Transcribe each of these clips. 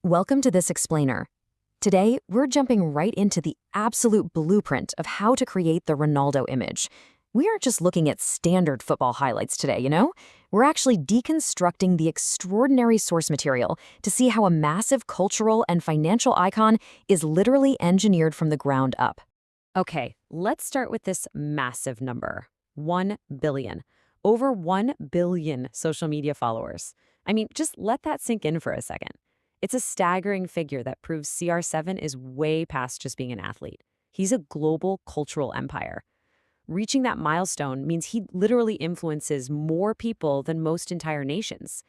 Welcome to this explainer. Today, we're jumping right into the absolute blueprint of how to create the Ronaldo image. We aren't just looking at standard football highlights today, you know? We're actually deconstructing the extraordinary source material to see how a massive cultural and financial icon is literally engineered from the ground up. Okay, let's start with this massive number, 1 billion. Over 1 billion social media followers. I mean, just let that sink in for a second. It's a staggering figure that proves CR7 is way past just being an athlete. He's a global cultural empire. Reaching that milestone means he literally influences more people than most entire nations.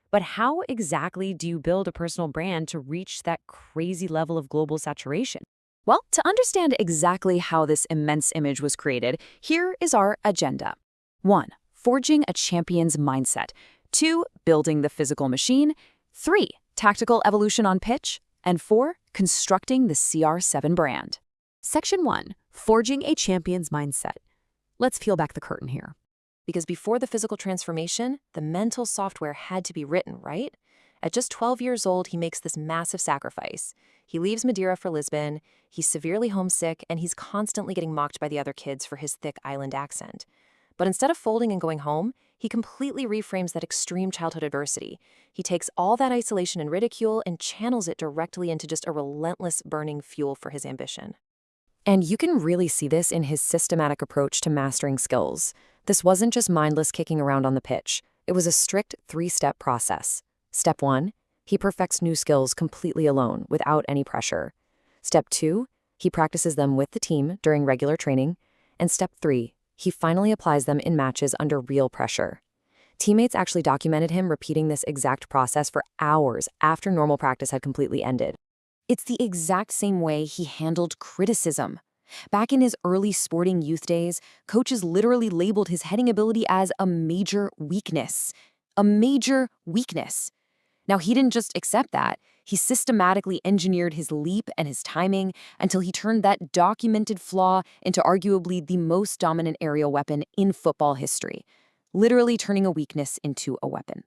But how exactly do you build a personal brand to reach that crazy level of global saturation? Well, to understand exactly how this immense image was created, here is our agenda. 1. Forging a champion's mindset. 2. Building the physical machine. 3. Tactical evolution on pitch. And 4. Constructing the CR7 brand. Section 1. Forging a champion's mindset. Let's peel back the curtain here. Because before the physical transformation, the mental software had to be written, right? At just 12 years old, he makes this massive sacrifice. He leaves Madeira for Lisbon, he's severely homesick, and he's constantly getting mocked by the other kids for his thick island accent. But instead of folding and going home, he completely reframes that extreme childhood adversity. He takes all that isolation and ridicule and channels it directly into just a relentless burning fuel for his ambition. And you can really see this in his systematic approach to mastering skills. This wasn't just mindless kicking around on the pitch. It was a strict 3-step process. Step 1, he perfects new skills completely alone, without any pressure. Step 2, he practices them with the team during regular training. And Step 3, he finally applies them in matches under real pressure. Teammates actually documented him repeating this exact process for hours after normal practice had completely ended. It's the exact same way he handled criticism. Back in his early sporting youth days, coaches literally labeled his heading ability as a major weakness. A major weakness. Now, he didn't just accept that. He systematically engineered his leap and his timing until he turned that documented flaw into arguably the most dominant aerial weapon in football history, literally turning a weakness into a weapon.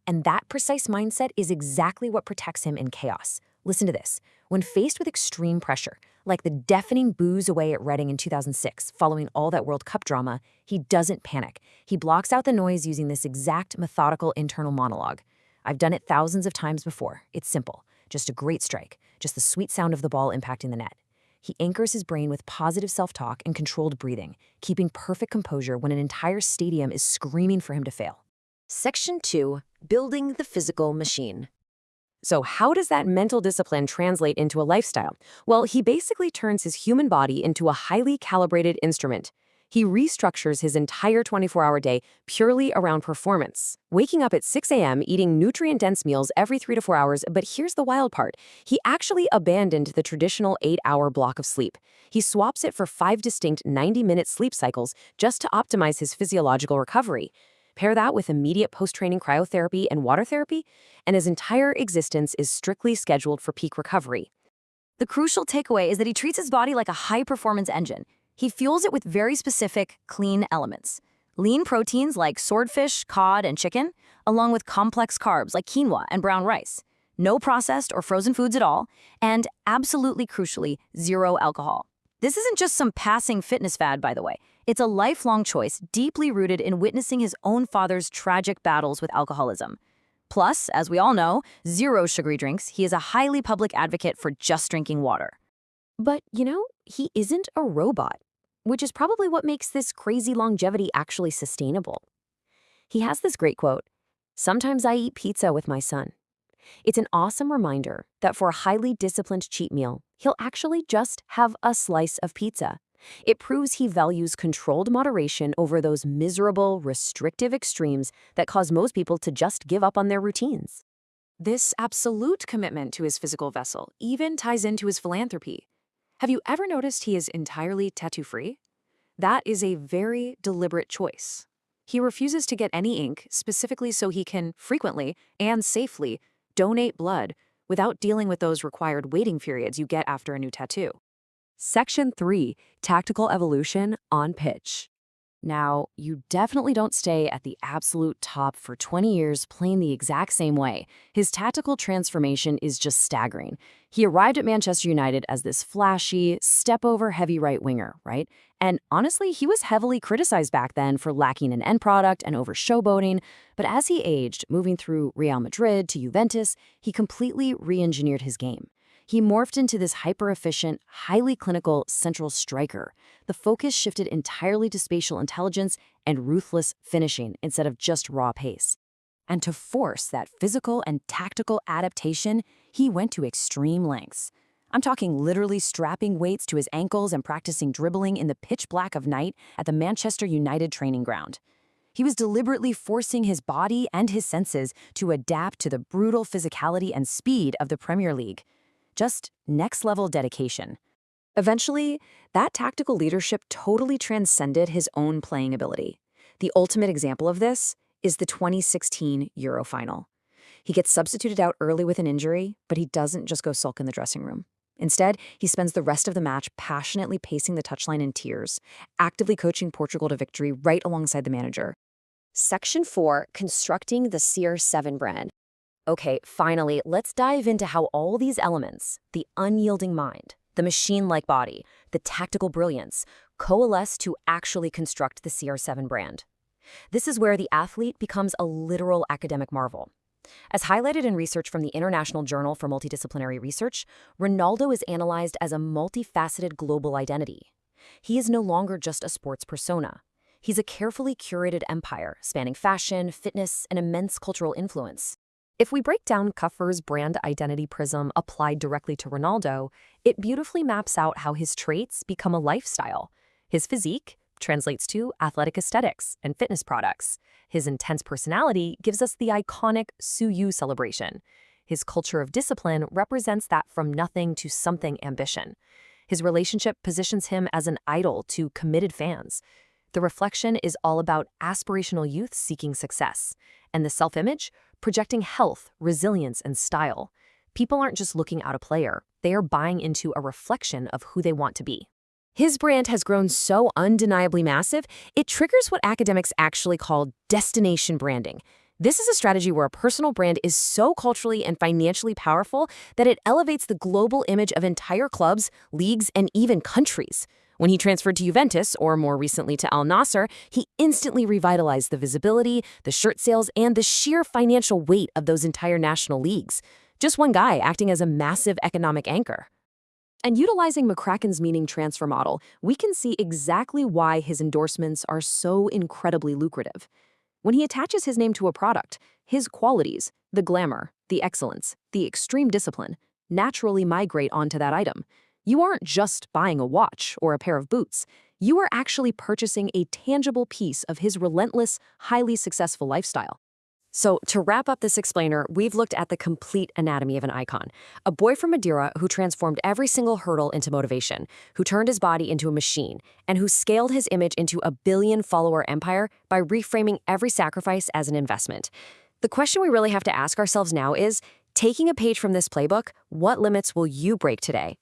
And that precise mindset is exactly what protects him in chaos. Listen to this. When faced with extreme pressure, like the deafening boos away at Reading in 2006 following all that World Cup drama, he doesn't panic. He blocks out the noise using this exact methodical internal monologue. I've done it thousands of times before. It's simple. Just a great strike. Just the sweet sound of the ball impacting the net. He anchors his brain with positive self-talk and controlled breathing, keeping perfect composure when an entire stadium is screaming for him to fail. Section 2. Building the physical machine. So how does that mental discipline translate into a lifestyle? Well, he basically turns his human body into a highly calibrated instrument. He restructures his entire 24-hour day purely around performance, waking up at 6 a.m., eating nutrient-dense meals every 3 to 4 hours. But here's the wild part. He actually abandoned the traditional 8-hour block of sleep. He swaps it for 5 distinct 90-minute sleep cycles just to optimize his physiological recovery. Pair that with immediate post-training cryotherapy and water therapy, and his entire existence is strictly scheduled for peak recovery. The crucial takeaway is that he treats his body like a high-performance engine. He fuels it with very specific, clean elements. Lean proteins like swordfish, cod, and chicken, along with complex carbs like quinoa and brown rice. No processed or frozen foods at all, and absolutely crucially, 0 alcohol. This isn't just some passing fitness fad, by the way. It's a lifelong choice deeply rooted in witnessing his own father's tragic battles with alcoholism. Plus, as we all know, 0 sugary drinks. He is a highly public advocate for just drinking water. But, he isn't a robot, which is probably what makes this crazy longevity actually sustainable. He has this great quote, "Sometimes I eat pizza with my son." It's an awesome reminder that for a highly disciplined cheat meal, he'll actually just have a slice of pizza. It proves he values controlled moderation over those miserable, restrictive extremes that cause most people to just give up on their routines. This absolute commitment to his physical vessel even ties into his philanthropy. Have you ever noticed he is entirely tattoo-free? That is a very deliberate choice. He refuses to get any ink specifically so he can frequently and safely donate blood without dealing with those required waiting periods you get after a new tattoo. Section 3. Tactical evolution on pitch. Now, you definitely don't stay at the absolute top for 20 years playing the exact same way. His tactical transformation is just staggering. He arrived at Manchester United as this flashy, step-over heavy right winger, right? And honestly, he was heavily criticized back then for lacking an end product and over showboating. But as he aged, moving through Real Madrid to Juventus, he completely re-engineered his game. He morphed into this hyper-efficient, highly clinical central striker. The focus shifted entirely to spatial intelligence and ruthless finishing instead of just raw pace. And to force that physical and tactical adaptation, he went to extreme lengths. I'm talking literally strapping weights to his ankles and practicing dribbling in the pitch black of night at the Manchester United training ground. He was deliberately forcing his body and his senses to adapt to the brutal physicality and speed of the Premier League. Just next-level dedication. Eventually, that tactical leadership totally transcended his own playing ability. The ultimate example of this is the 2016 Euro final. He gets substituted out early with an injury, but he doesn't just go sulk in the dressing room. Instead, he spends the rest of the match passionately pacing the touchline in tears, actively coaching Portugal to victory right alongside the manager. Section 4, Constructing the CR7 brand. Okay, finally, let's dive into how all these elements, the unyielding mind, the machine-like body, the tactical brilliance, coalesce to actually construct the CR7 brand. This is where the athlete becomes a literal academic marvel. As highlighted in research from the International Journal for Multidisciplinary Research, Ronaldo is analyzed as a multifaceted global identity. He is no longer just a sports persona. He's a carefully curated empire, spanning fashion, fitness, and immense cultural influence. If we break down Kuffer's brand identity prism applied directly to Ronaldo, it beautifully maps out how his traits become a lifestyle. His physique translates to athletic aesthetics and fitness products. His intense personality gives us the iconic Suyu celebration. His culture of discipline represents that from nothing to something ambition. His relationship positions him as an idol to committed fans. The reflection is all about aspirational youth seeking success, and the self-image projecting health, resilience, and style. People aren't just looking at a player, they are buying into a reflection of who they want to be. His brand has grown so undeniably massive, it triggers what academics actually call destination branding. This is a strategy where a personal brand is so culturally and financially powerful that it elevates the global image of entire clubs, leagues, and even countries. When he transferred to Juventus, or more recently to Al Nassr, he instantly revitalized the visibility, the shirt sales, and the sheer financial weight of those entire national leagues. Just one guy acting as a massive economic anchor. And utilizing McCracken's meaning transfer model, we can see exactly why his endorsements are so incredibly lucrative. When he attaches his name to a product, his qualities, the glamour, the excellence, the extreme discipline, naturally migrate onto that item. You aren't just buying a watch or a pair of boots. You are actually purchasing a tangible piece of his relentless, highly successful lifestyle. So, to wrap up this explainer, we've looked at the complete anatomy of an icon. A boy from Madeira who transformed every single hurdle into motivation, who turned his body into a machine, and who scaled his image into a billion-follower empire by reframing every sacrifice as an investment. The question we really have to ask ourselves now is, taking a page from this playbook, what limits will you break today?